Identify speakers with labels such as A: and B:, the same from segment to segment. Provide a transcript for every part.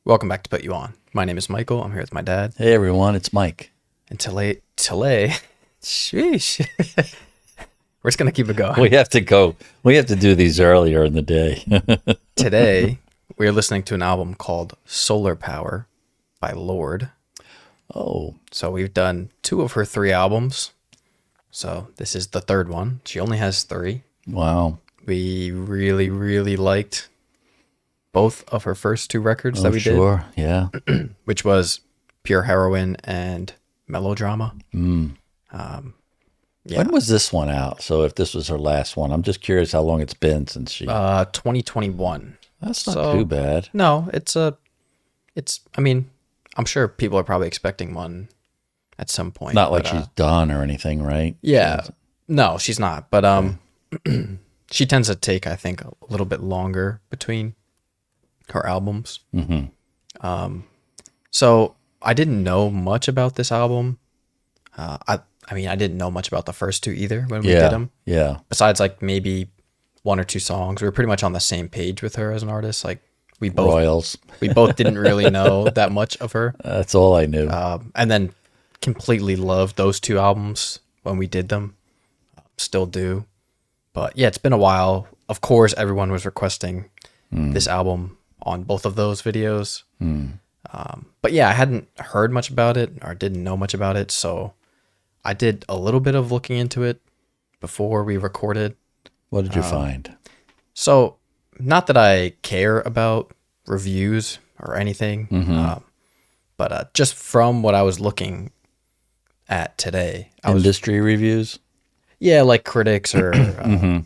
A: Welcome back to Put You On. My name is Michael. I'm here with my dad.
B: Hey everyone, it's Mike.
A: And today, sheesh. We're just going to keep it going.
B: We have to go. We have to do these earlier in the day.
A: Today, we're listening to an album called Solar Power by Lorde.
B: Oh.
A: So we've done 2 of her 3 albums. So this is the 3rd one. She only has 3.
B: Wow.
A: We really, really liked both of her first 2 records that we did.
B: Sure, yeah.
A: Which was Pure Heroine and Melodrama.
B: Yeah.
A: Yeah.
B: When was this one out? So if this was her last one, I'm just curious how long it's been since she...
A: 2021.
B: That's not too bad.
A: No, I mean, I'm sure people are probably expecting one at some point.
B: Not like she's done or anything, right?
A: Yeah. No, she's not. But she tends to take, I think, a little bit longer between her albums.
B: Mm-hmm.
A: So I didn't know much about this album. I mean, I didn't know much about the first 2 either when we did them.
B: Yeah.
A: Besides, like, maybe 1 or 2 songs. We were pretty much on the same page with her as an artist. Like, we both didn't really know that much of her.
B: That's all I knew.
A: And then completely loved those 2 albums when we did them. Still do. But yeah, it's been a while. Of course, everyone was requesting this album on both of those videos. But yeah, I hadn't heard much about it or didn't know much about it. So I did a little bit of looking into it before we recorded.
B: What did you find?
A: So, not that I care about reviews or anything, but just from what I was looking at today,
B: Industry reviews?
A: Yeah, like critics or I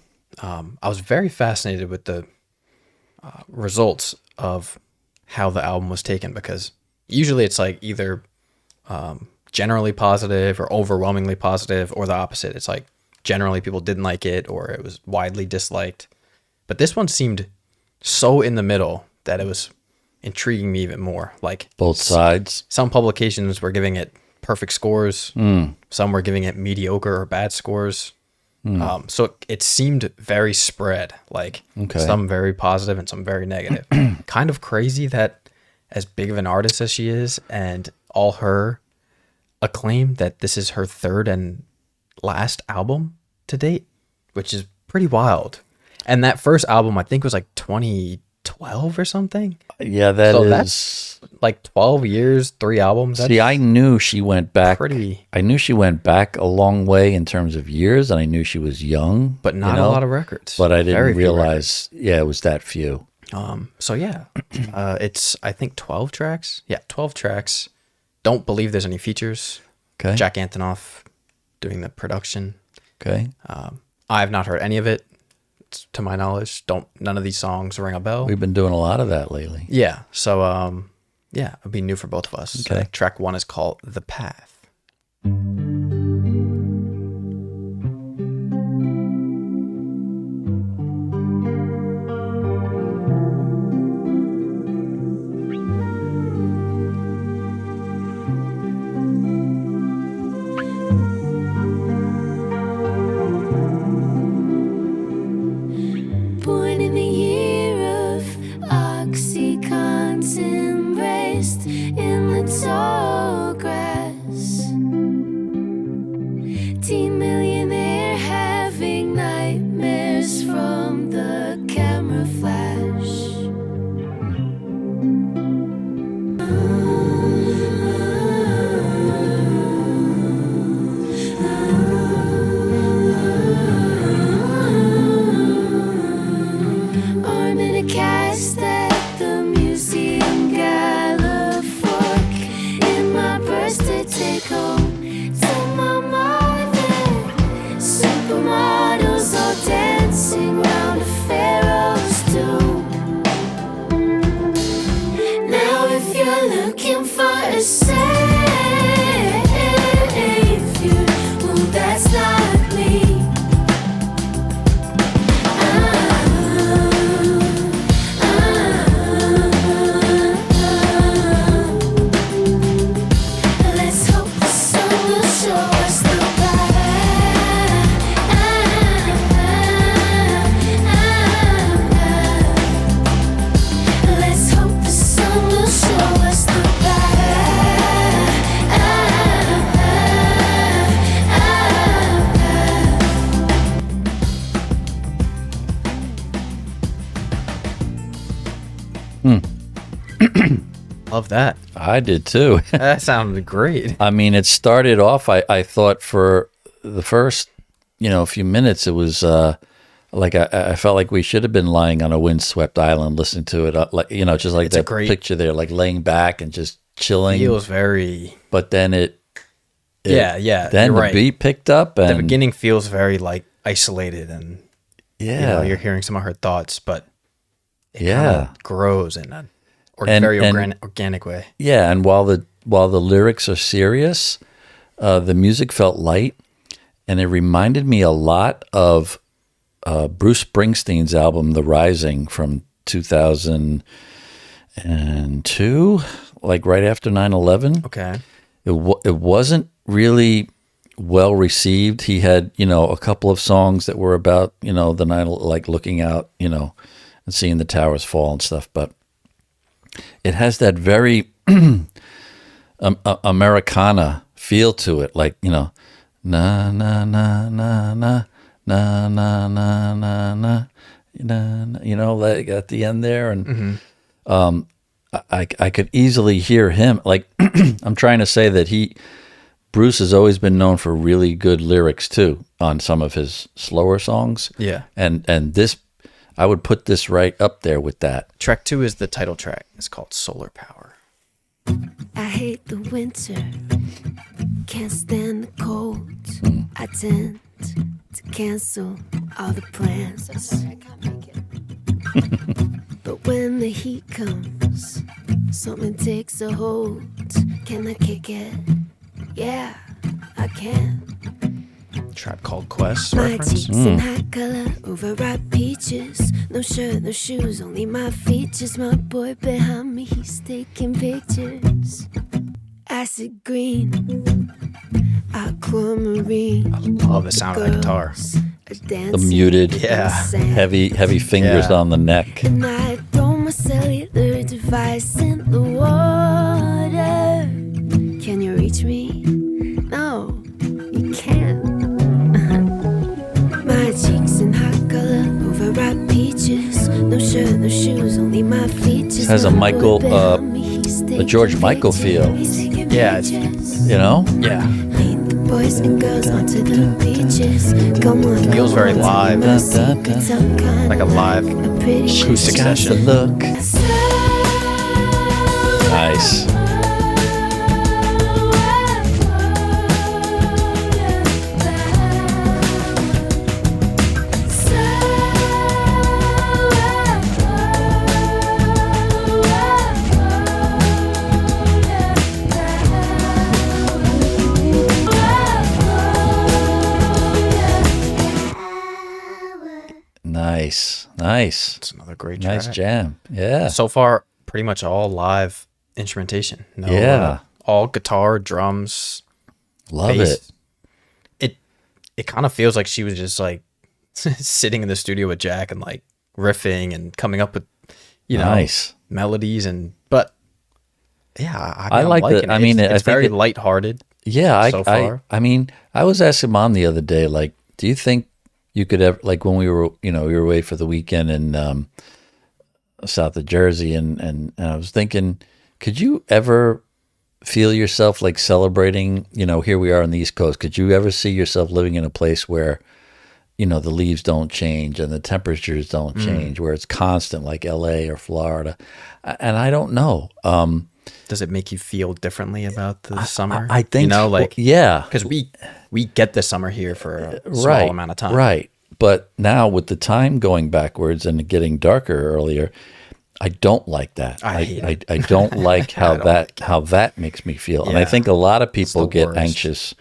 A: was very fascinated with the results of how the album was taken, because usually it's like either generally positive or overwhelmingly positive, or the opposite. It's like generally people didn't like it or it was widely disliked. But this one seemed so in the middle that it was intriguing me even more. Like
B: both sides.
A: Some publications were giving it perfect scores. Some were giving it mediocre or bad scores. So it seemed very spread, like some very positive and some very negative. Kind of crazy that as big of an artist as she is, and all her acclaim, that this is her 3rd and last album to date, which is pretty wild. And that first album, I think, was like 2012 or something.
B: Yeah, that's
A: like 12 years, 3 albums.
B: See, I knew she went back. I knew she went back a long way in terms of years, and I knew she was young,
A: but not a lot of records.
B: But I didn't realize, it was that few.
A: So yeah, it's I think 12 tracks. Yeah, 12 tracks. Don't believe there's any features.
B: Okay.
A: Jack Antonoff doing the production.
B: Okay.
A: I have not heard any of it, to my knowledge. None of these songs ring a bell.
B: We've been doing a lot of that lately.
A: Yeah. So yeah, it'll be new for both of us.
B: Okay.
A: Track 1 is called The Path.
C: Born in the year of Oxycontin, embraced in the tall grass. Teen millionaire having nightmares from the camera flash. Arm in a cast at the museum gala, fork in my purse to take home to my mother. Supermodels all dancing round a pharaoh's tomb. Now if you're looking for a savior, well that's not me.
A: Love that.
B: I did too.
A: That sounded great.
B: I mean, it started off, I thought for the first, few minutes, it was like I felt like we should have been lying on a windswept island listening to it, just like
A: it's
B: that picture there, like laying back and just chilling.
A: Feels very...
B: But then
A: yeah.
B: Then the beat picked up. And
A: the beginning feels very like isolated and you're hearing some of her thoughts, but it kind of grows in a very organic way.
B: Yeah, and while the lyrics are serious, the music felt light, and it reminded me a lot of Bruce Springsteen's album "The Rising" from 2002, like right after 9/11.
A: Okay,
B: it wasn't really well received. He had a couple of songs that were about the 9, like looking out and seeing the towers fall and stuff, but it has that very Americana feel to it, like na na na na na na na na na na, like at the end there, and I could easily hear him. Like I'm trying to say that Bruce has always been known for really good lyrics too on some of his slower songs.
A: Yeah,
B: and this. I would put this right up there with that.
A: Track 2 is the title track. It's called Solar Power.
C: I hate the winter, can't stand the cold. I tend to cancel all the plans. I'm sorry, I can't make it. But when the heat comes, something takes a hold. Can I kick it? Yeah, I can.
A: Tribe Called Quest
C: My
A: reference.
C: cheeks in hot color, overripe peaches. No shirt, no shoes, only my features. My boy behind me, he's taking pictures. Acid green, aquamarine.
A: I love the sound of the guitar.
B: The muted, heavy fingers on the neck.
C: And I throw my cellular device in the water. Can you reach me? No, you can't. My cheeks in hot color, overripe peaches. No shirt, no shoes, only my features.
B: This has a George Michael feel.
A: Yeah, it's,
B: Yeah.
C: Boys and girls onto the beaches. Come on,
A: feels very live.
C: like
A: a live acoustic session.
B: Look. Nice. Nice.
A: It's another great track.
B: Nice jam. Yeah.
A: So far, pretty much all live instrumentation. No, all guitar, drums.
B: Love
A: bass. It kind of feels like she was just like sitting in the studio with Jack and like riffing and coming up with
B: nice
A: melodies but yeah,
B: I like that. I mean,
A: it's very lighthearted.
B: Yeah,
A: so far.
B: I mean, I was asking Mom the other day, like, do you think you could ever, like when we were, we were away for the weekend in south of Jersey, and I was thinking, could you ever feel yourself like celebrating, here we are on the East Coast, could you ever see yourself living in a place where, the leaves don't change and the temperatures don't change, where it's constant like LA or Florida? And I don't know.
A: Does it make you feel differently about the summer?
B: I think, yeah.
A: Because we get the summer here for a small amount of time.
B: Right. But now with the time going backwards and getting darker earlier, I don't like that.
A: I hate it.
B: I don't like how that makes me feel. And I think a lot of people get anxious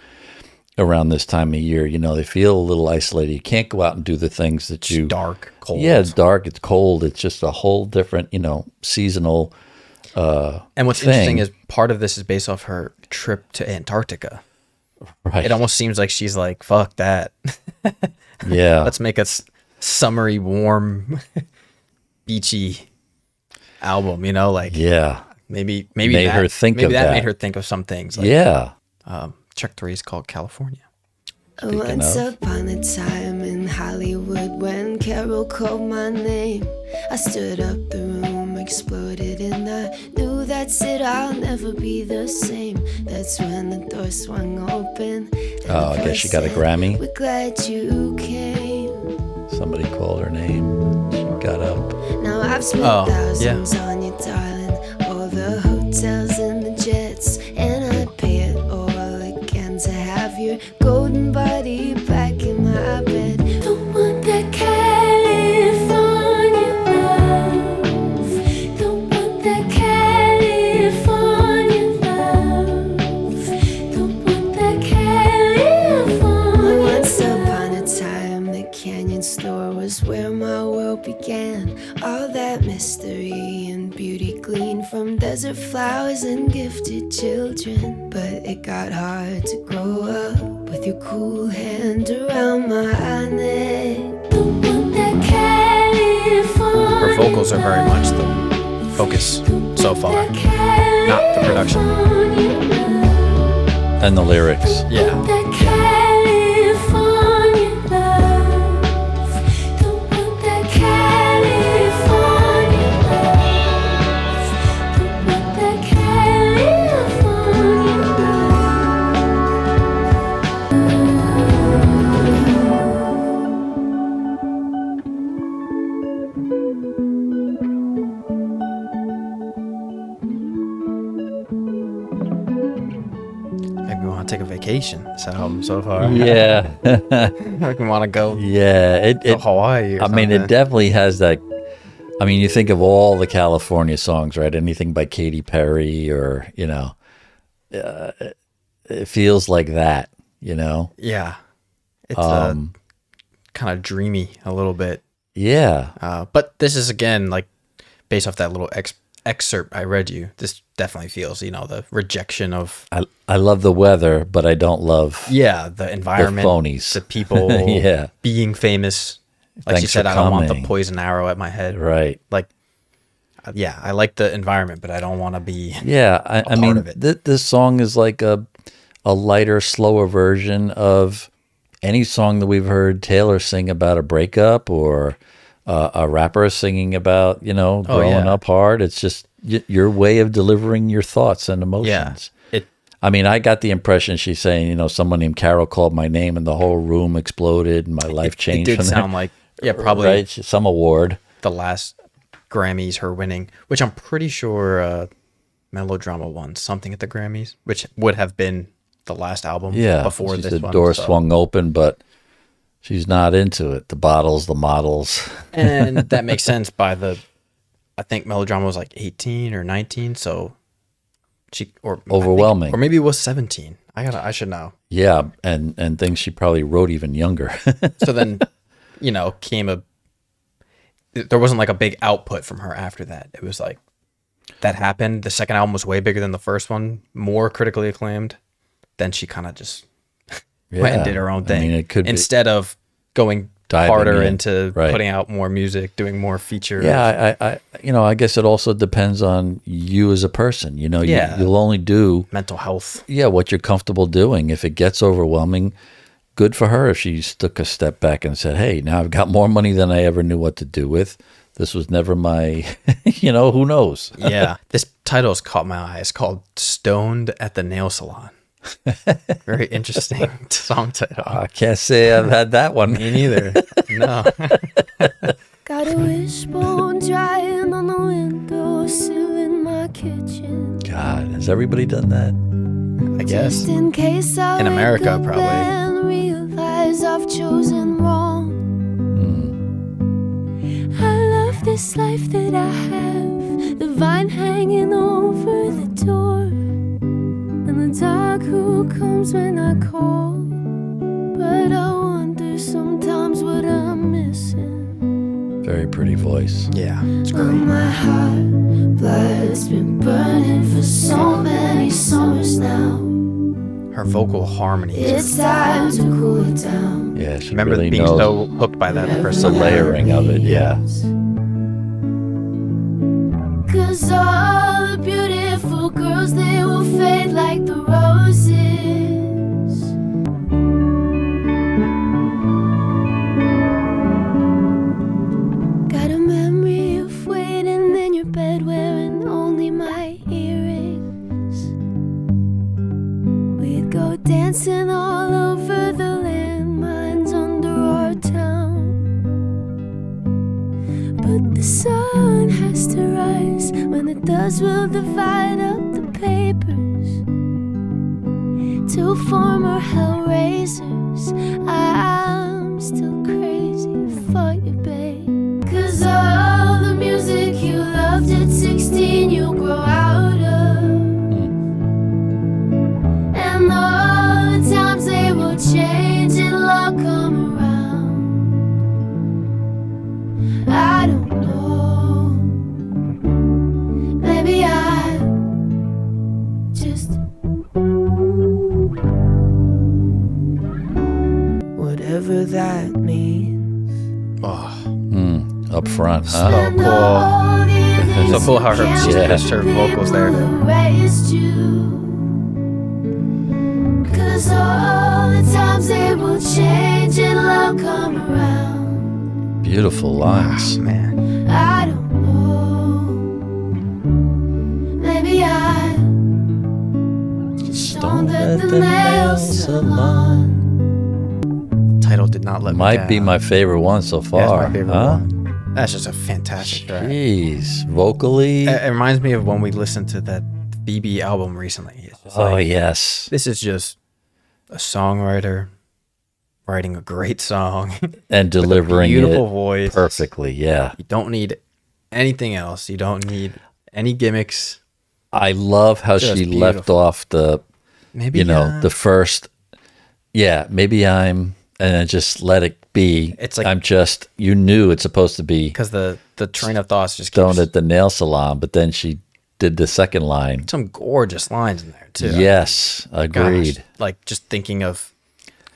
B: around this time of year. They feel a little isolated. You can't go out and do the things that
A: it's dark, cold.
B: Yeah, it's dark, it's cold. It's just a whole different, seasonal
A: and what's interesting is part of this is based off her trip to Antarctica.
B: Right.
A: It almost seems like she's like, fuck that.
B: Yeah.
A: Let's make a summery, warm, beachy album,
B: yeah.
A: Maybe
B: made her think of that.
A: Made her think of some things. Like,
B: yeah.
A: Track 3 is called California.
C: Once upon a time in Hollywood, when Carol called my name, I stood up the room exploded, and I knew that's it, I'll never be the same. That's when the door swung open.
B: Oh, I guess she got a Grammy.
C: We're glad you came.
B: Somebody called her name. She got up.
C: Now I've spent thousands on you, darling. All the hotels and the jets, and I'd pay it all again to have your golden body back in my bed. Don't want that California love. Don't want that California love. Don't want that California. Once upon a time, the Canyon store was where my world began. All that mystery and beauty gleaned from desert flowers and gifted children. But it got hard to grow up with your cool hand around my neck. Don't want that California.
A: Her vocals are very much the focus so far, not the production.
B: And the lyrics.
A: Yeah. Take a vacation. This album so far.
B: Yeah.
A: Like we want to go.
B: Yeah.
A: To Hawaii.
B: I mean, it definitely has that. I mean, you think of all the California songs, right? Anything by Katy Perry, or it feels like that.
A: Yeah. It's kind of dreamy a little bit.
B: Yeah.
A: But this is again like based off that little excerpt I read you. This definitely feels, the rejection of.
B: I love the weather, but I don't love.
A: Yeah, the environment,
B: the phonies,
A: the people.
B: Yeah,
A: being famous. Like she said, I don't want the poison arrow at my head.
B: Right.
A: Like, yeah, I like the environment, but I don't want to be.
B: Yeah, I mean,
A: of it.
B: This song is like a lighter, slower version of any song that we've heard Taylor sing about a breakup, or a rapper singing about, growing up hard. It's just your way of delivering your thoughts and emotions.
A: Yeah.
B: I mean, I got the impression she's saying, someone named Carol called my name and the whole room exploded and my life changed.
A: It did sound like, probably
B: right? Some award.
A: The last Grammys, her winning, which I'm pretty sure Melodrama won something at the Grammys, which would have been the last album before this one.
B: The door swung open, but she's not into it. The bottles, the models.
A: And that makes sense I think Melodrama was like 18 or 19, so
B: overwhelming.
A: Or maybe it was 17. I should know.
B: Yeah, and things she probably wrote even younger.
A: So then, there wasn't like a big output from her after that. It was like that happened. The second album was way bigger than the first one, more critically acclaimed. Then she kind of just went and did her own thing.
B: I mean, it could
A: instead of going harder into putting out more music, doing more features.
B: Yeah, I guess it also depends on you as a person. You'll only do
A: mental health.
B: Yeah, what you're comfortable doing. If it gets overwhelming, good for her if she took a step back and said, hey, now I've got more money than I ever knew what to do with. This was never my, who knows?
A: Yeah. This title's caught my eye. It's called Stoned at the Nail Salon. Very interesting song title.
B: I can't say I've had that one.
A: Me neither. No.
C: Got a wishbone drying on the windowsill in my kitchen.
B: God, has everybody done that?
A: I guess.
C: Just in case I
A: in America, probably.
C: And realize I've chosen wrong. I love this life that I have, the vine hanging over the door, and the dog who comes when I call. But I wonder sometimes what I'm missing.
B: Very pretty voice.
A: Yeah, it's great.
C: My heart, blood's been burning for so many summers now.
A: Her vocal harmony.
C: It's time to cool it down.
B: Yeah, she
A: remember
B: really
A: being
B: knows
A: so hooked by that person.
B: The layering of it, yeah.
C: Cause all the beautiful girls, they will fade like the roses. Got a memory of waiting in your bed The sun has to rise. When it does, we'll divide up the papers. Two former hellraisers. I'm still crazy for you, babe. 'Cause all the music you loved at 16 you'll grow out of. And all the times they will change and love come around. I don't know. Maybe I just whatever that means.
A: Oh,
B: Up front, huh?
A: so cool. So cool how her, she has her vocals there.
C: Raised you. 'Cause all the times they will change and love come around.
B: Beautiful lines.
A: Man.
C: I don't know. Maybe I just don't let the nails salon.
A: Title did not let me
B: Might be
A: down.
B: my favorite one so
A: Yeah, it's
B: far.
A: my favorite
B: huh?
A: one. That's just a fantastic track.
B: Jeez, vocally.
A: It reminds me of when we listened to that BB album recently. It's just
B: Oh
A: like,
B: yes.
A: this is just a songwriter writing a great song,
B: And delivering
A: beautiful
B: it
A: voice.
B: perfectly. Yeah.
A: You don't need anything else. You don't need any gimmicks.
B: I love how
A: Just
B: she left
A: beautiful.
B: off the,
A: Maybe
B: the first, maybe I'm, and then just let it be.
A: It's like-
B: I'm just, you knew it's supposed to be
A: because the train of thoughts just
B: stoned
A: keeps
B: at the nail salon, but then she did the second line.
A: some gorgeous lines in there too.
B: Yes,
A: Gosh,
B: agreed.
A: like just thinking of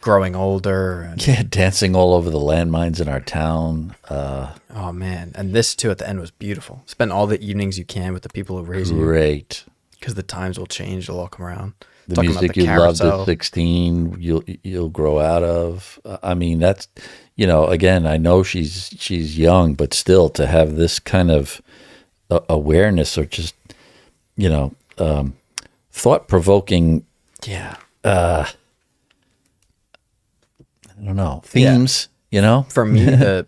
A: growing older. And,
B: Yeah, dancing all over the landmines in our town.
A: oh man, and this too at the end was beautiful. Spend all the evenings you can with the people who raise you,
B: Great.
A: because the times will change. They'll all come around.
B: The
A: Talking
B: music
A: about the
B: you loved
A: carousel.
B: at 16, you'll grow out of. I mean, that's, again, I know she's young, but still to have this kind of awareness or just, thought-provoking,
A: Yeah.
B: I don't know, themes,
A: For me,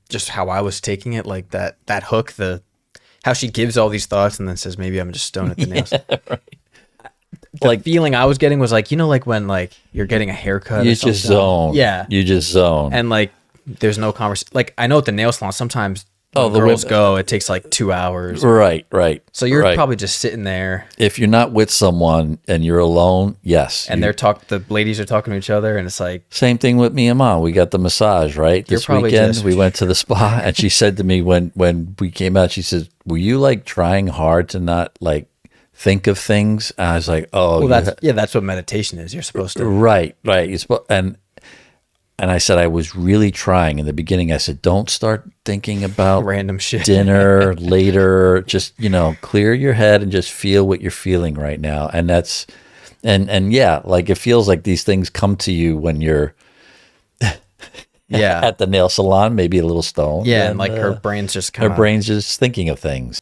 A: just how I was taking it, like that hook, how she gives all these thoughts and then says, maybe I'm just stoned at the nails. The feeling I was getting was like, like when like you're getting a haircut.
B: You
A: or
B: just
A: something.
B: zone.
A: Yeah.
B: You just zone.
A: And like, there's no conversation. Like I know at the nail salon, sometimes when
B: the
A: girls
B: women-
A: go, it takes like 2 hours.
B: Right.
A: So you're
B: right.
A: probably just sitting there
B: If you're not with someone and you're alone, yes.
A: and the ladies are talking to each other and it's like,
B: Same thing with me and Mom. We got the massage, right?
A: You're
B: This
A: probably
B: weekend
A: just-
B: we went to the spa and she said to me when we came out, she says, were you like trying hard to not like think of things? And I was like, oh,
A: well, that's what meditation is. You're supposed to.
B: right. You're and I said I was really trying in the beginning. I said, don't start thinking about
A: Random shit.
B: dinner later. Just, clear your head and just feel what you're feeling right now. And that's, and yeah, like it feels like these things come to you when you're
A: Yeah.
B: at the nail salon, maybe a little stoned.
A: Yeah. And like her brain's just
B: her
A: kind of.
B: brain's just thinking of things.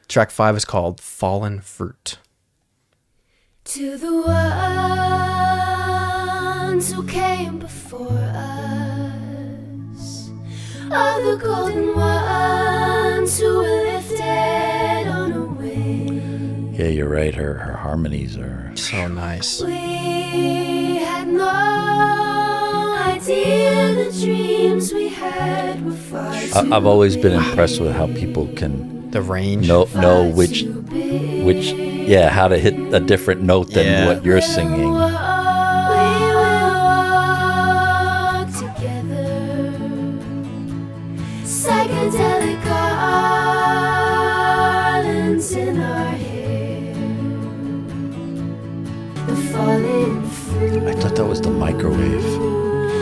A: Track 5 is called Fallen Fruit.
C: To the ones who came before us, all the golden ones who were lifted on a wing.
B: Yeah, you're right. Her harmonies are.
A: So nice.
C: We had no idea the dreams we had were far too
B: I've always been impressed with how people can
A: The range.
B: know which how to hit a different note than
A: Yeah.
B: what you're singing.
C: We will walk together, psychedelic garlands in our hair, the falling fruit.
B: I thought that was the microwave.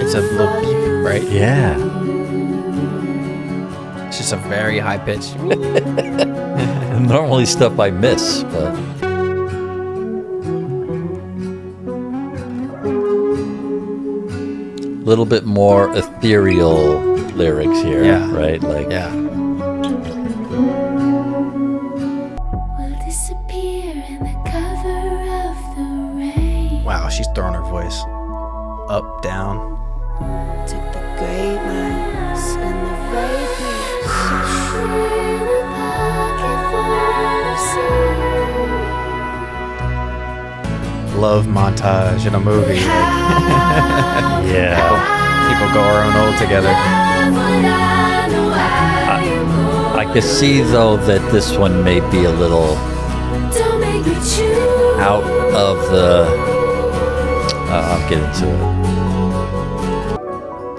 A: It's a little beep, right?
B: Yeah.
A: It's just a very high pitch.
B: Normally stuff I miss, but a little bit more ethereal lyrics here,
A: Yeah.
B: right? Like,
A: Yeah.
C: Will disappear in the cover of the rain.
A: Wow, she's throwing her voice up, down.
C: Took the great minds and the vapors.
A: love montage in a movie.
B: Yeah.
A: People go around old together.
B: I could see though that this one may be a little out of the. I'll get into it.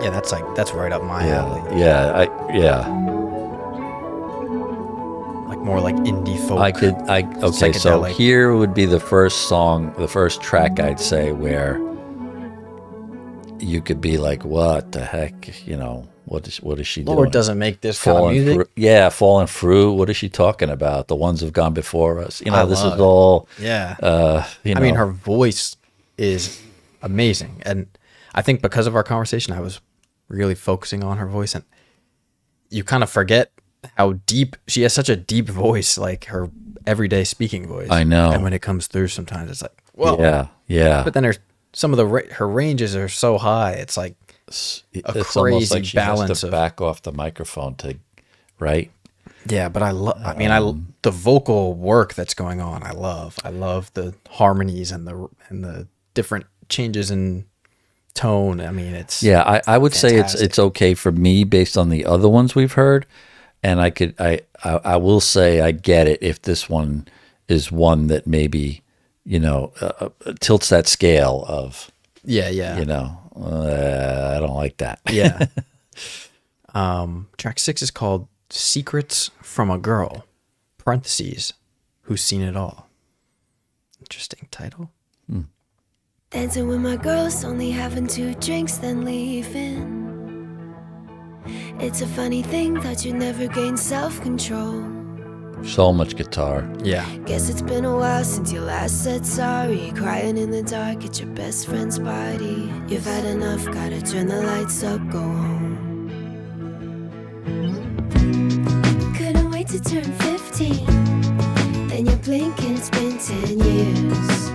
A: Yeah, that's right up my alley.
B: Yeah.
A: Like more like indie folk.
B: Okay, so
A: psychedelic.
B: here would be the first song, the first track I'd say where you could be like, what the heck, what is she doing?
A: Lorde doesn't make this kind of music.
B: Falling Through. What is she talking about? The ones have gone before us. This is
A: it.
B: all.
A: Yeah.
B: I
A: mean, her voice is amazing, and I think because of our conversation, I was really focusing on her voice, and you kind of forget how deep she has. Such a deep voice, like her everyday speaking voice.
B: I know.
A: And when it comes through, sometimes it's like, whoa.
B: Yeah.
A: But then there's some of her ranges are so high. It's like
B: it's
A: crazy
B: almost like she
A: balance
B: has to back off the microphone to, right?
A: Yeah, but I the vocal work that's going on. I love the harmonies and the different changes in tone. I mean, it's
B: I would
A: fantastic.
B: say it's okay for me based on the other ones we've heard, and I will say I get it if this one is one that maybe tilts that scale of I don't like that.
A: Yeah. Track 6 is called Secrets from a Girl, parentheses, who's seen it all. Interesting title.
C: Dancing with my girls, only having 2 drinks, then leaving. It's a funny thing that you never gain self-control.
B: So much guitar.
A: Yeah.
C: Guess it's been a while since you last said sorry. Crying in the dark at your best friend's party. You've had enough, gotta turn the lights up, go home. Couldn't wait to turn 15. Then you blink and it's been 10 years.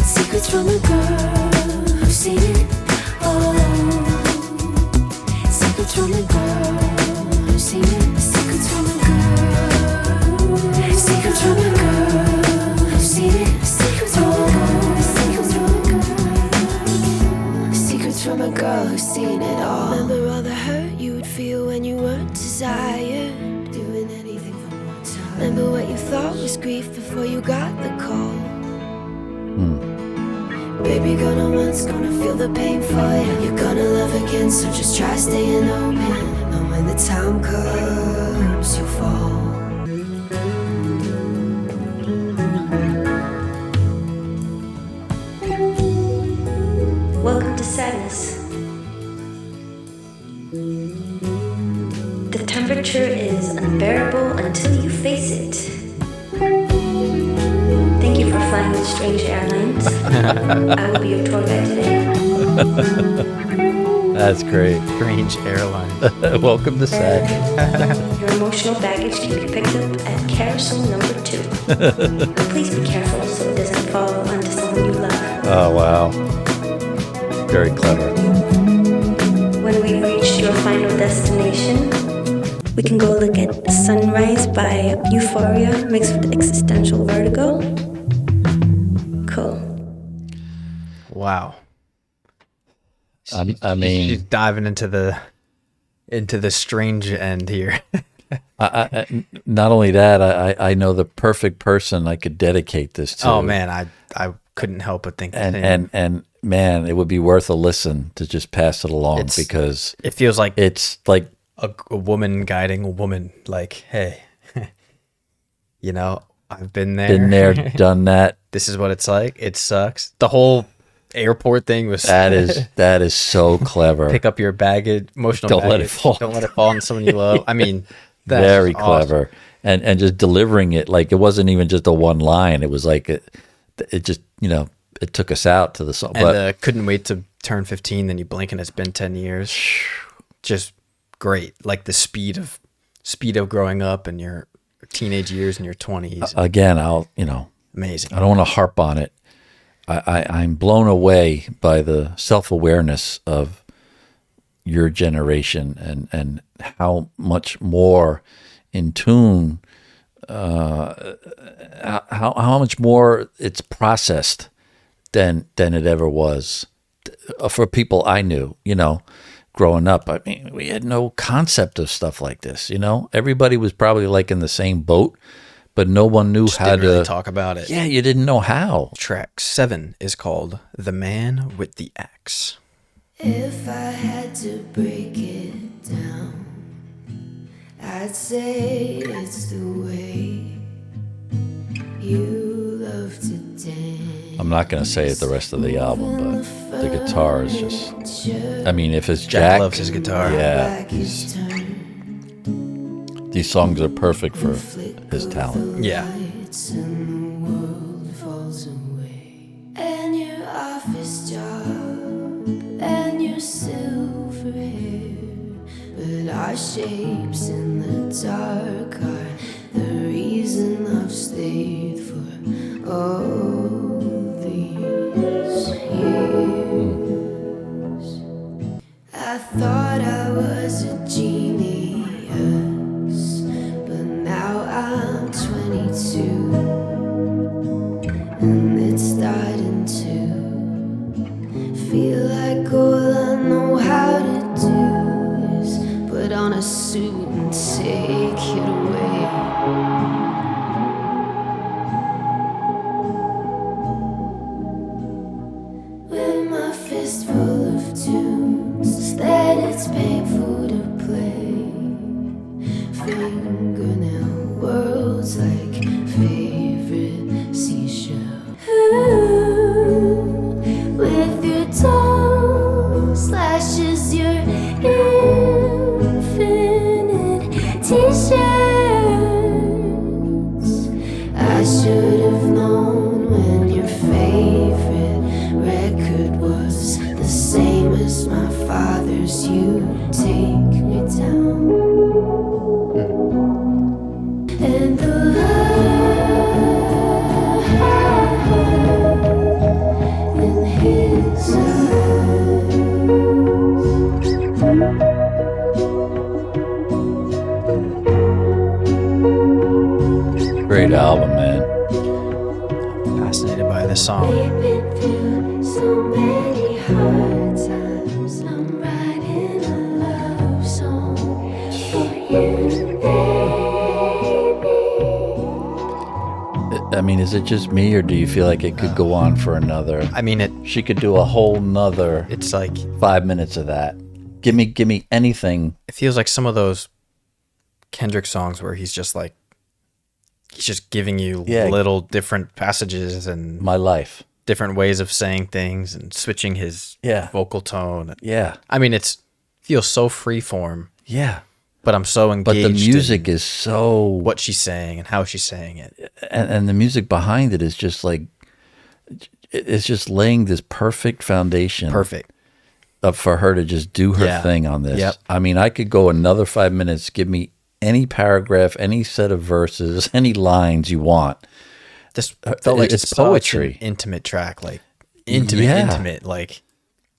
C: Secrets from a girl who's seen it all. Secrets from a girl who's seen it. Secrets from a girl. Secrets from a girl who's seen it. Secrets from a girl. Secrets from a girl who's seen it all. Remember all the hurt you would feel when you weren't desired. Doing anything for more time. Remember what you thought was grief before you got the call. Baby, gonna once, gonna feel the pain for you. You're gonna love again, so just try staying open. And when the time comes, you'll fall.
D: Welcome to sadness. The temperature is unbearable until you face it. Thank you for flying with Strange Airlines. I will be your tour guide today.
B: That's great.
A: Strange Airlines.
B: Welcome to sadness.
D: Your emotional baggage can be picked up at carousel number 2. Please be careful so it doesn't fall onto someone you love.
B: Oh, wow. Very clever.
D: When we reach your final destination, we can go look at Sunrise by Euphoria mixed with existential vertigo. Cool.
A: Wow.
B: I mean,
A: she's diving into the strange end here.
B: not only that, I know the perfect person I could dedicate this to.
A: Oh man, I couldn't help but think
B: and man, it would be worth a listen to just pass it along because
A: it feels like
B: it's like
A: a woman guiding a woman. Like, hey, I've been there,
B: done that.
A: This is what it's like. It sucks. The whole airport thing was
B: that is so clever.
A: Pick up your baggage, emotional
B: Don't
A: baggage.
B: let it fall.
A: Don't let it fall on someone you love. I mean, that's
B: very
A: awesome.
B: clever, and just delivering it like it wasn't even just a one line. It was like it just it took us out to the song.
A: And couldn't wait to turn 15. Then you blink and it's been 10 years. Just great. Like the speed of growing up in your teenage years and your 20s.
B: Again,
A: amazing.
B: I don't want to harp on it. I'm blown away by the self-awareness of your generation and how much more in tune how much more it's processed than it ever was for people I knew, growing up. I mean, we had no concept of stuff like this, Everybody was probably like in the same boat, but no one knew
A: Just
B: how
A: didn't
B: to
A: really talk about it.
B: Yeah, you didn't know how.
A: Track 7 is called The Man with the Axe.
C: If I had to break it down, I'd say it's the way you love to dance.
B: I'm not going to say it the rest of the album, but the guitar is just, I mean, if it's
A: Jack
B: Jack
A: loves his guitar.
B: Yeah, these songs are perfect for his talent.
A: Yeah.
C: And the world falls away. And your office job and your silver hair, but our shapes in the dark are the reason I've stayed for all these years. I thought I was a genius, but now I'm 22, and it's starting to feel like all I know how to do is put on a suit and take it away. With my fist full of tunes that it's painful to play, fingernail worlds like favorite seashell. Ooh, with your tongue slashes your infinite t-shirts. I should have known when your favorite record was the same as my father's. You take me down, and the light in his
B: Great album, man.
A: Fascinated by this song.
C: We've been through so many hard times. I'm writing a love song for you, baby.
B: I mean, is it just me, or do you feel like it could go on for another?
A: I mean,
B: She could do a whole nother
A: it's like,
B: 5 minutes of that. Give me anything.
A: it feels like some of those Kendrick songs where he's just giving you
B: Yeah.
A: little different passages and
B: My life.
A: different ways of saying things and switching his
B: Yeah.
A: vocal tone.
B: Yeah.
A: I mean, feels so free form,
B: Yeah.
A: but I'm so
B: But
A: engaged
B: the music
A: in
B: is so
A: what she's saying and how she's saying it.
B: and the music behind it is just like it's just laying this perfect foundation
A: Perfect.
B: for her to just do her
A: Yeah.
B: thing on this.
A: Yep.
B: I mean, I could go another 5 minutes, give me any paragraph, any set of verses, any lines you want.
A: This felt like
B: It's
A: it's poetry.
B: poetry.
A: Intimate track, like
B: Yeah.
A: intimate, like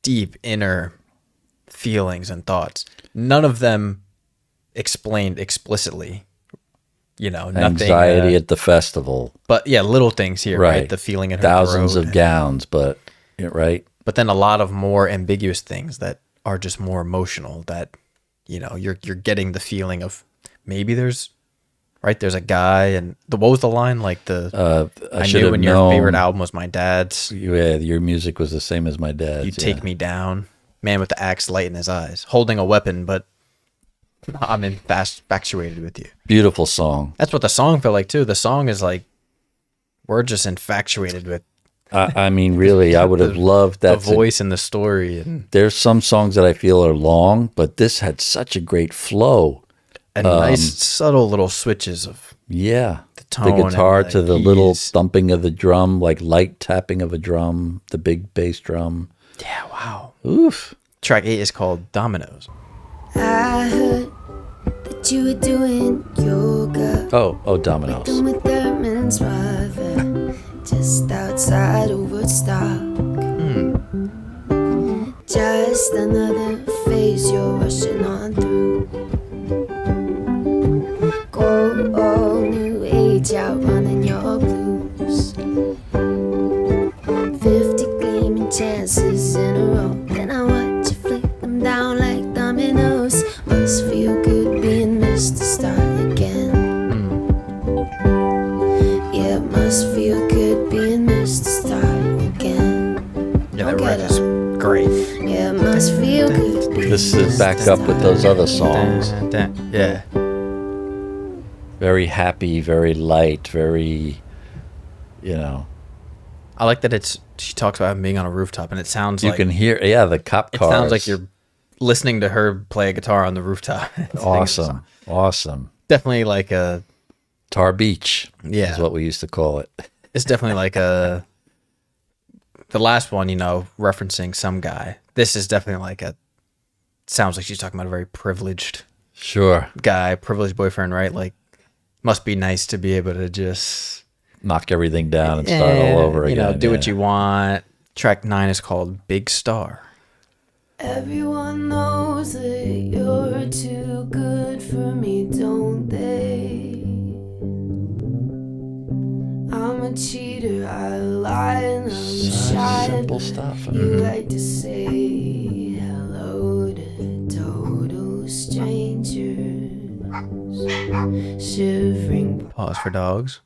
A: deep inner feelings and thoughts. None of them explained explicitly. Nothing.
B: Anxiety at the festival.
A: But yeah, little things here, right? The feeling in her
B: Thousands
A: throat.
B: of gowns, but right.
A: But then a lot of more ambiguous things that are just more emotional. That you're getting the feeling of maybe there's a guy and what was the line like I
B: should
A: knew
B: have
A: when
B: known.
A: your favorite album was my dad's.
B: Yeah, your music was the same as my dad's.
A: You take me down, man with the axe light in his eyes, holding a weapon, but I'm infatuated with you.
B: Beautiful song.
A: That's what the song felt like too. The song is like we're just infatuated with
B: I mean, really, I would have loved
A: the
B: that
A: voice and the story, and
B: There's some songs that I feel are long, but this had such a great flow.
A: nice subtle little switches of
B: Yeah.
A: the tone,
B: guitar
A: and
B: to the little
A: ease.
B: thumping of the drum, like light tapping of a drum, the big bass drum.
A: Yeah, wow.
B: Oof.
A: Track 8 is called Dominoes.
C: I heard that you were doing yoga.
B: Oh, Dominoes.
C: Working with Thurman's brother, just outside of Woodstock. Just another phase you're rushing on through. Go all new age.
B: This is back up with those other songs.
A: Yeah.
B: Very happy, very light, very,
A: I like that she talks about being on a rooftop, and it sounds
B: you
A: like
B: can hear, the cop cars.
A: It sounds like you're listening to her play a guitar on the rooftop.
B: Awesome.
A: Definitely like a
B: Tar Beach.
A: Yeah,
B: is what we used to call it.
A: It's definitely like the last one, referencing some guy. This is definitely like sounds like she's talking about a very privileged guy, privileged boyfriend, right? Like, must be nice to be able to just
B: knock everything down and start all over again.
A: Do what you want. Track 9 is called Big Star.
C: Everyone knows that you're too good for me, don't they? I'm a cheater, I lie and I'm shy.
B: Simple stuff.
C: You like to say hello to total strangers. Shivering.
A: Pause for dogs.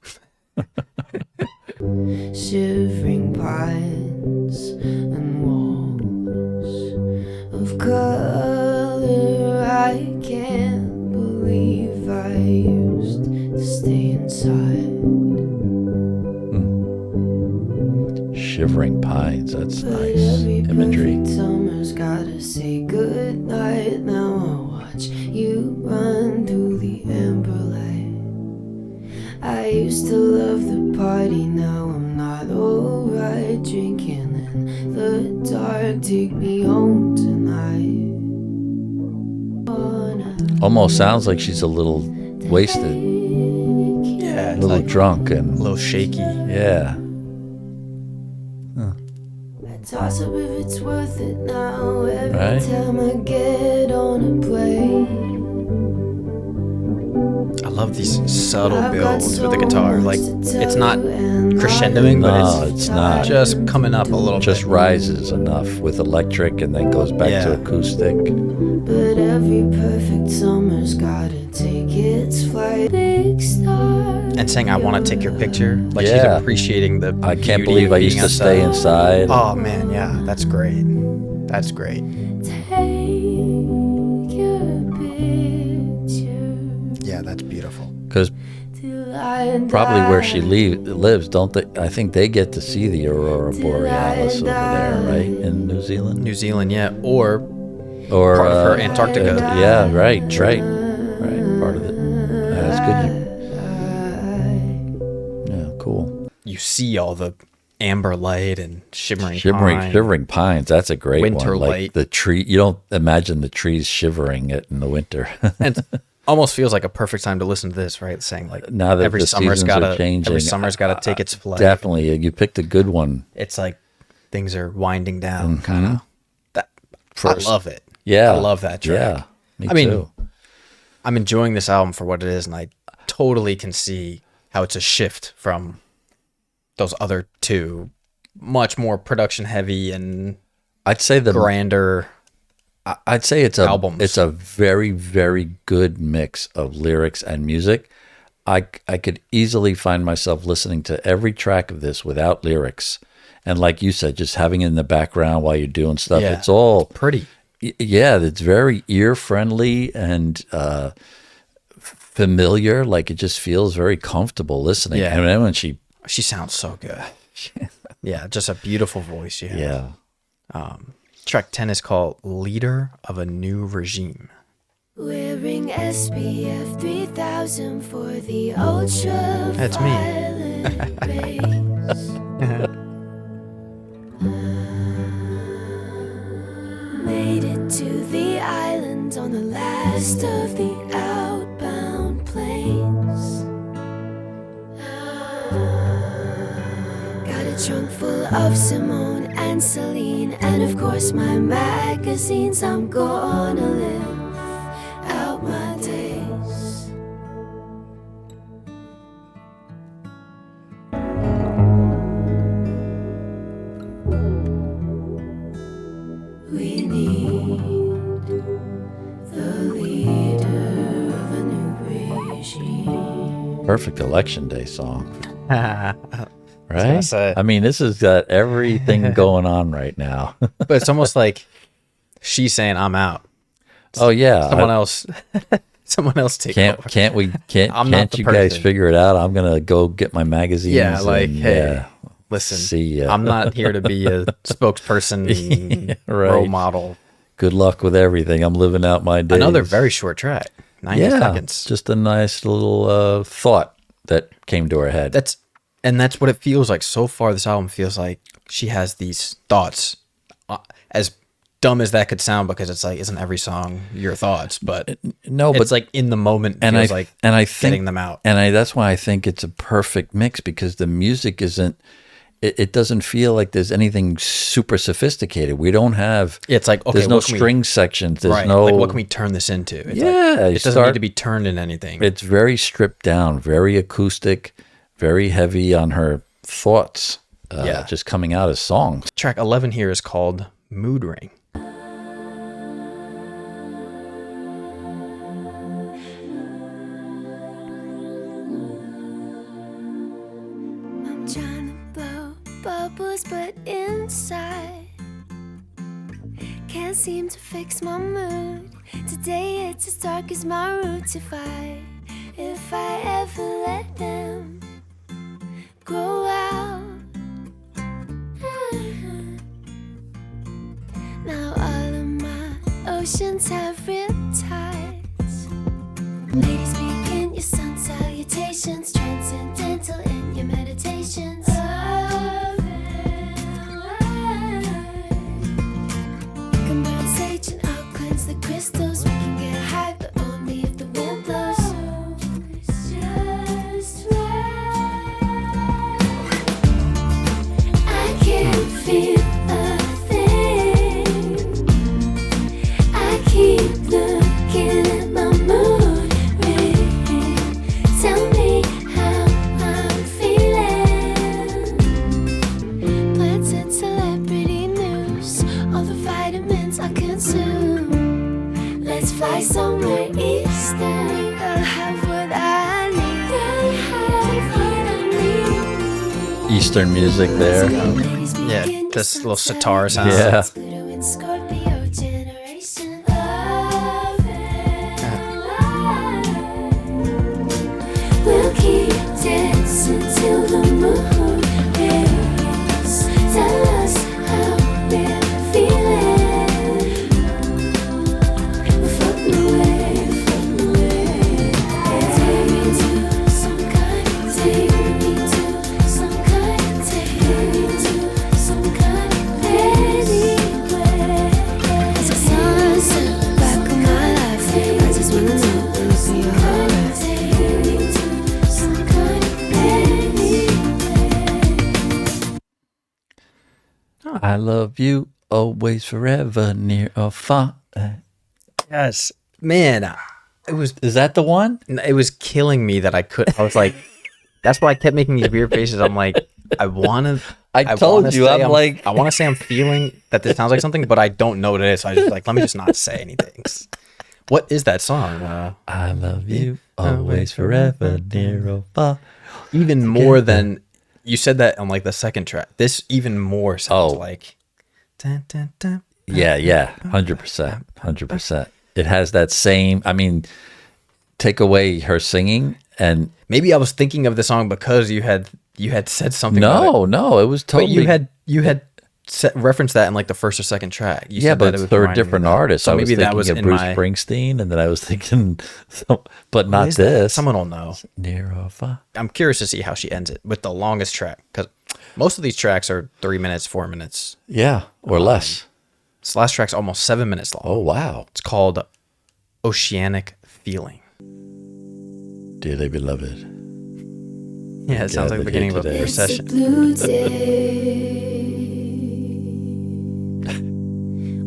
C: Shivering pines and walls of color. I can't believe I used to stay inside.
B: Shivering pines, that's nice imagery.
C: Summer's gotta say goodnight. Now I'll watch you run through the amber light. I used to love the party, now I'm not alright. Drinking in the dark, take me home tonight.
B: Almost sounds like she's a little wasted.
A: Yeah,
B: a little like drunk and
A: a little shaky.
B: Yeah.
C: Toss up if it's worth it now. Every time I get on a plane.
A: I love these subtle builds with the guitar. Like, it's not crescendoing, but it's not just coming up a little bit.
B: Just rises enough with electric and then goes back to acoustic.
C: But every perfect summer's gotta take its flight. Big star.
A: And saying, I want to take your picture. Like, she's appreciating the
B: I can't believe I used to stay inside.
A: Oh, man, yeah. That's great. That's great.
C: Take your picture.
A: Yeah, that's beautiful.
B: Because probably where she lives, don't they? I think they get to see the Aurora Borealis over there, right? In New Zealand?
A: New Zealand, yeah. Or part of her Antarctica.
B: Yeah, right. Part of it. That's good. Cool.
A: You see all the amber light and shivering
B: pines. That's a great
A: winter
B: one. Like
A: light.
B: the tree. You don't imagine the trees shivering it in the winter.
A: And almost feels like a perfect time to listen to this, right? Saying like
B: now that every summer's got
A: to take its flight.
B: Definitely, you picked a good one.
A: It's like things are winding down, kind of. I love it.
B: Yeah,
A: I love that track.
B: Yeah, me too.
A: I'm enjoying this album for what it is, and I totally can see how it's a shift from those other two, much more production heavy and
B: I'd say the
A: grander.
B: I'd say it's
A: albums.
B: It's a very, very good mix of lyrics and music. I could easily find myself listening to every track of this without lyrics, and like you said, just having it in the background while you're doing stuff.
A: Yeah,
B: it's all
A: pretty.
B: Yeah, it's very ear friendly and familiar. Like it just feels very comfortable listening.
A: Yeah,
B: and then when she
A: sounds so good. Yeah, just a beautiful voice.
B: Yeah.
A: Track 10 is called Leader of a New Regime.
C: Wearing SPF 3000 for the ultra.
A: That's me.
C: Made it to the island on the last of the outbound planes. Got a trunk full of Simone and Celine, and of course my magazines. I'm gonna live out my days. We need the leader of a new regime.
B: Perfect election day song.
A: Right?
B: I mean, this has got everything going on right now.
A: But it's almost like she's saying, I'm out.
B: Oh yeah,
A: someone else take over.
B: Can't
A: I'm not the
B: you guys
A: person.
B: figure it out? I'm gonna go get my magazines.
A: Yeah, like,
B: and,
A: hey, listen,
B: see ya.
A: I'm not here to be a spokesperson,
B: Right.
A: role model.
B: Good luck with everything. I'm living out my days.
A: Another very short track, 90 seconds.
B: Just a nice little thought that came to her head.
A: That's what it feels like so far. This album feels like she has these thoughts, as dumb as that could sound, because it's like, isn't every song your thoughts? But
B: no,
A: it's like in the moment,
B: and
A: feels
B: I think
A: getting them out.
B: And that's why I think it's a perfect mix, because the music isn't. It doesn't feel like there's anything super sophisticated. We don't have.
A: It's like, okay,
B: there's no string sections. There's no.
A: Like, what can we turn this into? It's it doesn't need to be turned in anything.
B: It's very stripped down, very acoustic, very heavy on her thoughts. Just coming out as songs.
A: Track 11 here is called Mood Ring.
C: I'm trying to blow bubbles, but inside can't seem to fix my mood. Today it's as dark as my roots. If I ever let them grow out. Now all of my oceans have riptides. Ladies, begin your sun salutations, transcendental in your meditations. We can burn sage and I'll cleanse the crystals. We can get high, but only if the wind blows. It's just right. I can't feel a thing. I keep looking at my mood ring. Tell me how I'm feeling. Plants and celebrity news, all the vitamins I consume. Let's fly somewhere eastern. I'll have what I need. I'll have what I need.
B: Eastern music there.
A: Yeah, this little sitar sound.
B: Yeah.
C: Pluto and Scorpio generation of we'll keep dancing till the moon rays tell us how we're feeling. We're floating away, Take me to some kind, take me to some kind, take me to some kind anywhere. It's a sunset back of my life. I just wanna know if you're alright. Take me to some kind anywhere.
B: I love you always, forever, near or far.
A: Yes, man.
B: Is that the one?
A: It was killing me that I was like, that's why I kept making these weird faces. I'm like, I told
B: you, I'm like,
A: I want to say I'm feeling that this sounds like something, but I don't know what it is. So I just like, let me just not say anything. What is that song?
B: I love you always, forever, near or far.
A: Even more than you said that on like the second track. This even more sounds like. Dun, dun, dun.
B: Yeah, 100%. It has that same. I mean, take away her singing, and
A: Maybe I was thinking of the song because you had said something. about it.
B: no, it was totally.
A: But you had referenced that in like the first or second track. You
B: Yeah,
A: said that
B: but
A: it was
B: they're
A: reminding me
B: different
A: of that.
B: artists.
A: So
B: I was
A: maybe
B: thinking
A: that was
B: of
A: in
B: Bruce
A: my.
B: Springsteen, and then I was thinking, but
A: What
B: not
A: is that?
B: this.
A: Someone will know.
B: Near or far.
A: I'm curious to see how she ends it with the longest track, because most of these tracks are 3 minutes, 4 minutes.
B: Yeah, or less.
A: This last track's almost 7 minutes long.
B: Oh wow,
A: It's called Oceanic Feeling.
B: dearly beloved.
A: Yeah, it sounds like the beginning of a
B: today.
A: procession.
C: Blue day.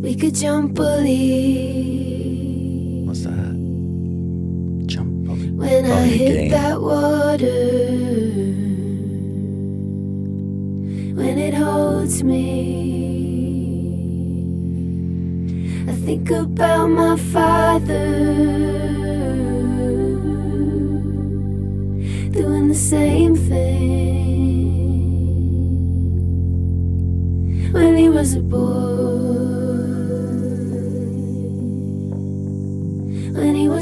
C: We could jump a leap
B: What's that?
A: Jump over.
C: when I
B: the
C: hit
B: game.
C: that water. When it holds me, I think about my father doing the same thing when he was a boy.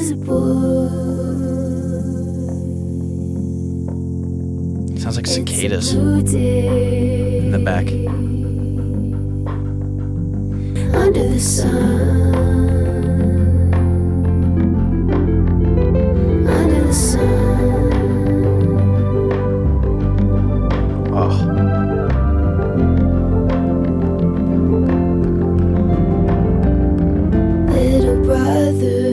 C: was a boy.
A: Sounds like cicadas
C: Blue day.
A: in the back.
C: Under the sun. Under the sun.
A: Oh.
C: Little brother,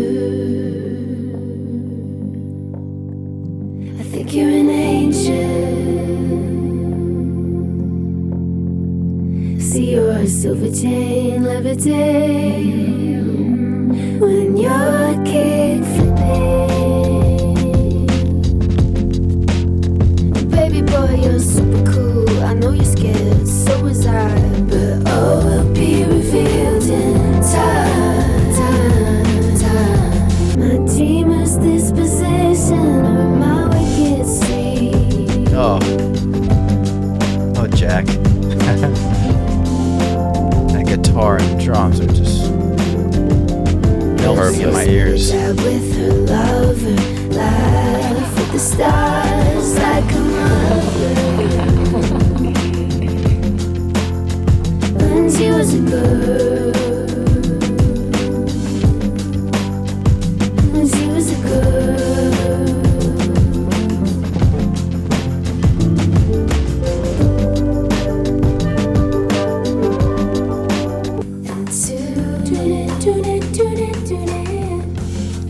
C: I think you're an angel. See your silver chain levitate when you're kick flipping. Baby boy, you're super cool. I know you're scared, so was I. But all will be revealed in time, time. My dreamer's disposition or my wicked street.
A: Oh. Oh, Jack. That guitar and drums are just melting in my ears.
C: With her lover, laugh with the stars like a mother. When she was a girl. When she was a girl.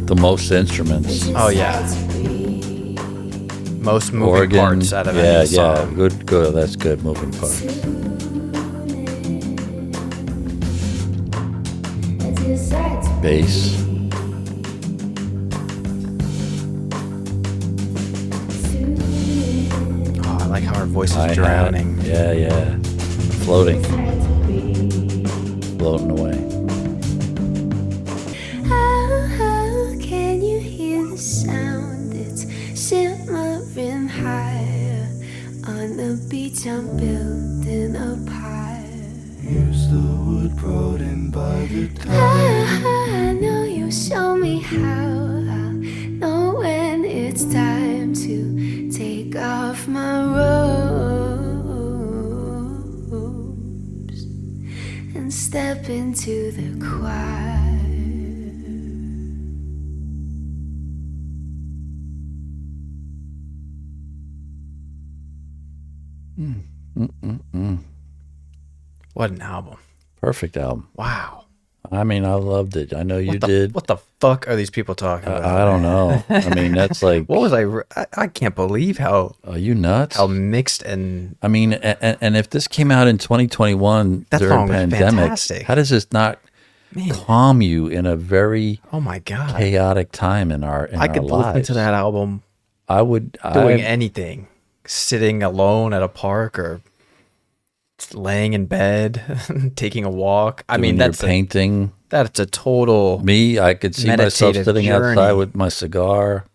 B: The most instruments.
A: Oh, yeah. Most moving
B: Organ.
A: parts out of
B: Yeah,
A: any
B: yeah.
A: song.
B: Good. That's good. Moving parts. Bass.
A: Oh, I like how her voice is drowning.
B: Yeah. Floating. Floating away.
C: How can you hear the sound that's shimmering higher on the beach? I'm building up higher.
E: Here's the wood brought in by the tide.
C: I know you show me how. I'll know when it's time to take off my robes and step into the choir.
A: What an album.
B: Perfect album.
A: Wow.
B: I mean, I loved it. I know you did.
A: What the fuck are these people talking about?
B: I don't know. I mean, that's like.
A: What was I can't believe how
B: Are you nuts?
A: how mixed and
B: I mean, and if this came out in 2021
A: That
B: during
A: song was
B: pandemic,
A: fantastic.
B: how does this not calm you in a very
A: oh my god.
B: chaotic time in our
A: I could
B: lives?
A: listen to that album
B: I would.
A: doing anything. Sitting alone at a park or laying in bed, taking a walk. I mean, that's
B: painting.
A: that's a total
B: Me, I could see myself
A: meditative
B: sitting
A: journey.
B: outside with my cigar.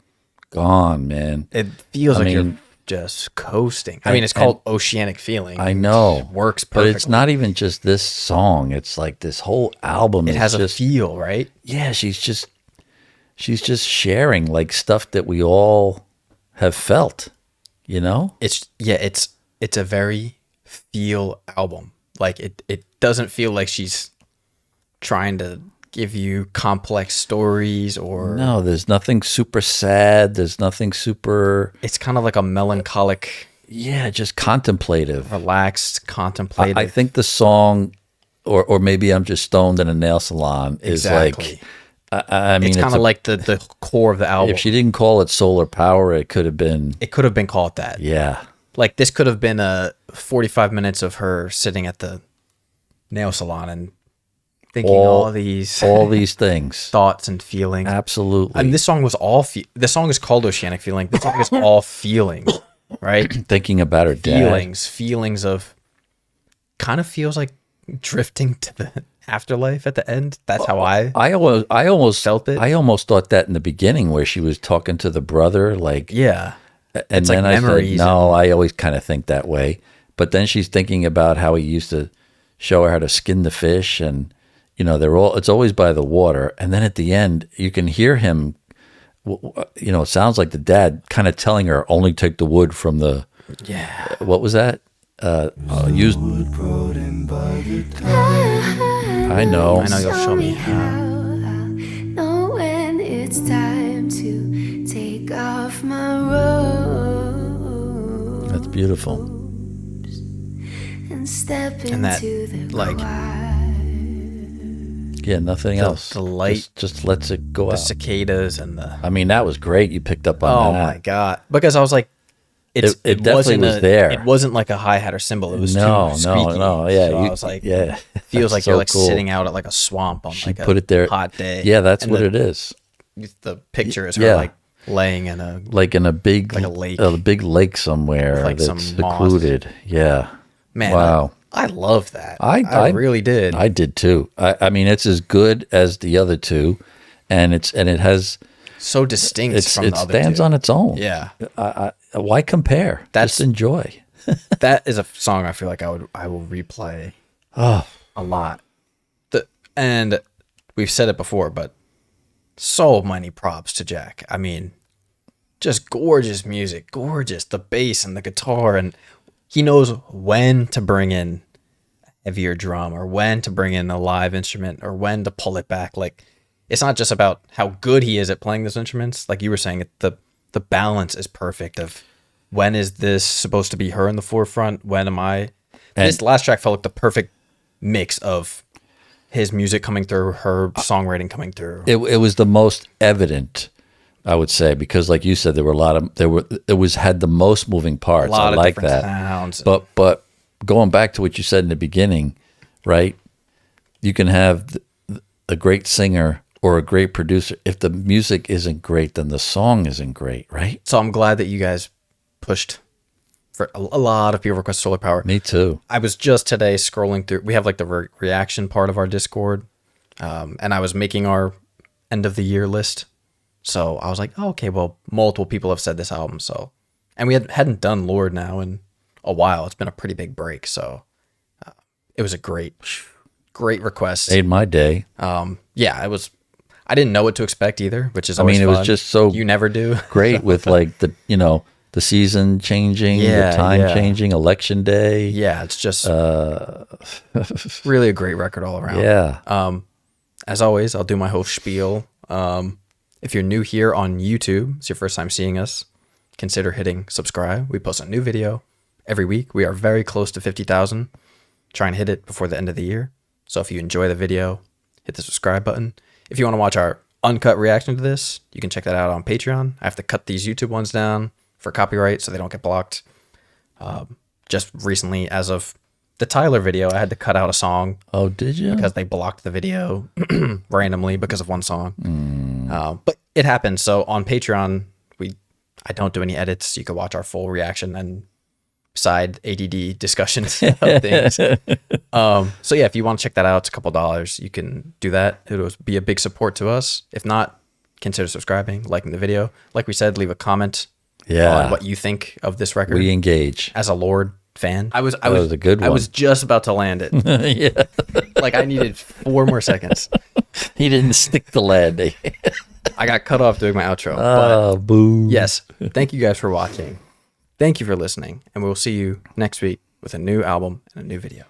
B: Gone, man.
A: It feels like
B: mean-
A: you're just coasting. I mean, it's called Oceanic Feeling.
B: I know.
A: It works
B: But
A: perfectly.
B: it's not even just this song. It's like this whole album.
A: It
B: is
A: has a
B: just,
A: feel, right?
B: yeah, she's just sharing like stuff that we all have felt, you know?
A: It's a very feel album. Like it doesn't feel like she's trying to give you complex stories or
B: No, there's nothing super sad. There's nothing super,
A: it's kind of like a melancholic,
B: yeah, just contemplative.
A: relaxed, contemplative.
B: I think the song, or maybe I'm just stoned in a nail salon, is
A: exactly.
B: like, I mean,
A: it's kind of like the core of the album.
B: if she didn't call it solar power, it could have been,
A: It could have been called that.
B: yeah.
A: Like this could have been a 45 minutes of her sitting at the nail salon and thinking all these
B: things.
A: thoughts and feelings.
B: Absolutely.
A: And this song was all the song is called Oceanic Feeling. The song is all feelings, right?
B: Thinking about her dad.
A: Feelings of kind of feels like drifting to the afterlife at the end. That's how I
B: almost
A: felt it.
B: I almost thought that in the beginning where she was talking to the brother, like,
A: yeah.
B: and
A: It's
B: then
A: like
B: I said,
A: memories
B: no, I always kind of think that way. But then she's thinking about how he used to show her how to skin the fish, and you know, it's always by the water. And then at the end, you can hear him you know, it sounds like the dad kind of telling her, only take the wood from the, what was that? Used. I know
A: you'll show me how.
C: Know when it's time to take off my robe.
B: That's beautiful.
C: And step
A: And that,
C: into the
A: like,
B: Yeah, nothing else.
A: The light,
B: just lets it go
A: the
B: out.
A: cicadas and the.
B: I mean, that was great. You picked up on
A: Oh
B: that.
A: my god! Because I was like, it
B: definitely
A: wasn't
B: was there.
A: It wasn't like a hi hat or cymbal. It was
B: No.
A: too squeaky.
B: Yeah,
A: So I was like,
B: yeah.
A: feels like
B: so
A: you're like
B: cool.
A: sitting out at like a swamp on
B: She
A: like
B: put
A: a
B: it there.
A: hot day.
B: Yeah, that's
A: And
B: what it is.
A: The picture is her
B: Yeah.
A: like laying in a
B: Like in a big,
A: like a lake.
B: big lake somewhere
A: With, like,
B: that's
A: some moss.
B: secluded. Yeah.
A: man.
B: Wow.
A: I love that.
B: I
A: really did.
B: I did too. I mean, it's as good as the other two, and it has
A: so distinct from
B: it
A: the other
B: stands
A: two.
B: on its own.
A: Yeah,
B: Why compare? Just enjoy.
A: that is a song I feel like I will replay
B: Oh,
A: a lot. And we've said it before, but so many props to Jack. I mean, just gorgeous music, gorgeous. The bass and the guitar, and he knows when to bring in a heavier drum or when to bring in a live instrument or when to pull it back. Like, it's not just about how good he is at playing those instruments. Like you were saying, the balance is perfect of when is this supposed to be her in the forefront? When am I? This last track felt like the perfect mix of his music coming through, her songwriting coming through.
B: it was the most evident, I would say, because like you said, there were a lot of had the most moving parts.
A: A lot
B: I
A: of
B: like
A: different
B: that.
A: sounds.
B: But going back to what you said in the beginning, right? You can have a great singer or a great producer. If the music isn't great, then the song isn't great, right?
A: So I'm glad that you guys pushed for a lot of people request solar power.
B: Me too.
A: I was just today scrolling through. We have like the reaction part of our Discord, and I was making our end of the year list. So I was like, oh, okay, well, multiple people have said this album. So, and we hadn't done Lorde now in a while. It's been a pretty big break. So it was a great request.
B: Made my day.
A: Yeah, it was. I didn't know what to expect either, which is
B: I
A: always
B: mean, it
A: fun.
B: was just so
A: you never do.
B: great with like the season changing,
A: Yeah,
B: the time
A: yeah.
B: changing, election day.
A: Yeah, it's just really a great record all around.
B: Yeah.
A: As always, I'll do my whole spiel. If you're new here on YouTube, it's your first time seeing us, consider hitting subscribe. We post a new video every week. We are very close to 50,000. Try and hit it before the end of the year. So if you enjoy the video, hit the subscribe button. If you want to watch our uncut reaction to this, you can check that out on Patreon. I have to cut these YouTube ones down for copyright so they don't get blocked. Just recently, as of the Tyler video, I had to cut out a song
B: Oh, did you?
A: because they blocked the video randomly because of one song. But it happens. So on Patreon, I don't do any edits. You can watch our full reaction and side ADD discussions of things. So yeah, if you want to check that out, it's a couple dollars. You can do that. It'll be a big support to us. If not, consider subscribing, liking the video. Like we said, leave a comment on what you think of this record.
B: We engage.
A: As a Lorde fan, I was
B: a good one.
A: I was just about to land it.
B: Yeah.
A: Like I needed 4 more seconds.
B: He didn't stick the landing.
A: I got cut off doing my outro.
B: Oh,
A: But
B: boo.
A: yes, thank you guys for watching. Thank you for listening, and we'll see you next week with a new album and a new video.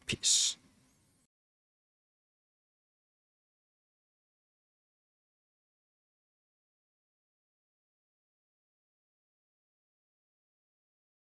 A: Peace.